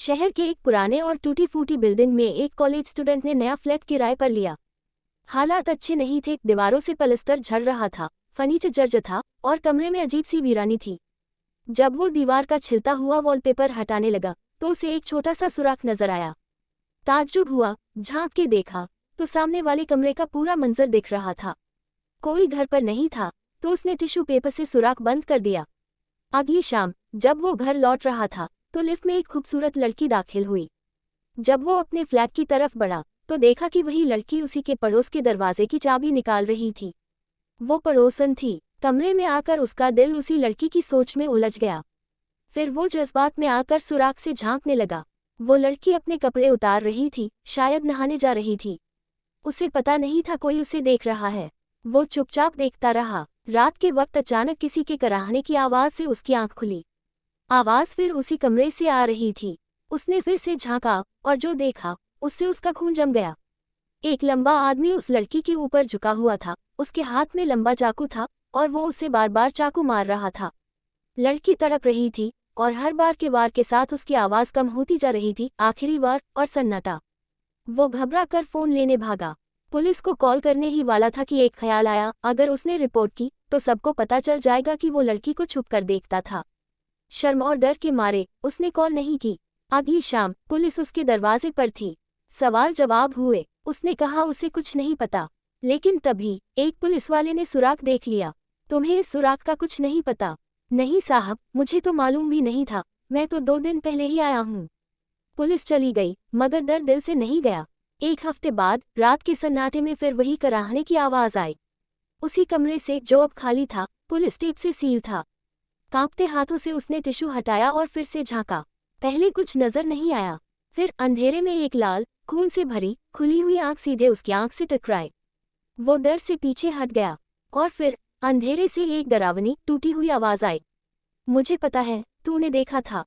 शहर के एक पुराने और टूटी फूटी बिल्डिंग में एक कॉलेज स्टूडेंट ने नया फ्लैट किराए पर लिया। हालात अच्छे नहीं थे, दीवारों से पलस्तर झड़ रहा था, फर्नीचर जर्जर था और कमरे में अजीब सी वीरानी थी। जब वो दीवार का छिलता हुआ वॉलपेपर हटाने लगा तो उसे एक छोटा सा सुराख नजर आया। ताज्जुब हुआ, झांक के देखा तो सामने वाले कमरे का पूरा मंजर दिख रहा था। कोई घर पर नहीं था तो उसने टिश्यू पेपर से सुराख बंद कर दिया। अगली शाम जब वो घर लौट रहा था तो लिफ्ट में एक खूबसूरत लड़की दाखिल हुई। जब वो अपने फ्लैट की तरफ बढ़ा तो देखा कि वही लड़की उसी के पड़ोस के दरवाजे की चाबी निकाल रही थी। वो पड़ोसन थी। कमरे में आकर उसका दिल उसी लड़की की सोच में उलझ गया। फिर वो जज्बात में आकर सुराख से झांकने लगा। वो लड़की अपने कपड़े उतार रही थी, शायद नहाने जा रही थी। उसे पता नहीं था कोई उसे देख रहा है। वो चुपचाप देखता रहा। रात के वक्त अचानक किसी के कराहने की आवाज़ से उसकी आंख खुली। आवाज़ फिर उसी कमरे से आ रही थी। उसने फिर से झांका और जो देखा उससे उसका खून जम गया। एक लंबा आदमी उस लड़की के ऊपर झुका हुआ था। उसके हाथ में लंबा चाकू था और वो उसे बार बार चाकू मार रहा था। लड़की तड़प रही थी और हर बार के वार के साथ उसकी आवाज़ कम होती जा रही थी। आखिरी वार और सन्नाटा। वो घबरा कर फ़ोन लेने भागा। पुलिस को कॉल करने ही वाला था कि एक ख्याल आया, अगर उसने रिपोर्ट की तो सबको पता चल जाएगा कि वो लड़की को छुप कर देखता था। शर्म और डर के मारे उसने कॉल नहीं की। अगली शाम पुलिस उसके दरवाजे पर थी। सवाल जवाब हुए। उसने कहा उसे कुछ नहीं पता। लेकिन तभी एक पुलिस वाले ने सुराख देख लिया। तुम्हें इस सुराख का कुछ नहीं पता? नहीं साहब, मुझे तो मालूम भी नहीं था, मैं तो 2 दिन पहले ही आया हूँ। पुलिस चली गई मगर डर दिल से नहीं गया। एक हफ्ते बाद रात के सन्नाटे में फिर वही कराहने की आवाज़ आई। उसी कमरे से जो अब खाली था, पुलिस टेप से सील था। कांपते हाथों से उसने टिश्यू हटाया और फिर से झांका। पहले कुछ नजर नहीं आया। फिर अंधेरे में एक लाल, खून से भरी, खुली हुई आंख सीधे उसकी आंख से टकराई। वो डर से पीछे हट गया और फिर अंधेरे से एक डरावनी, टूटी हुई आवाज़ आई। मुझे पता है, तूने देखा था।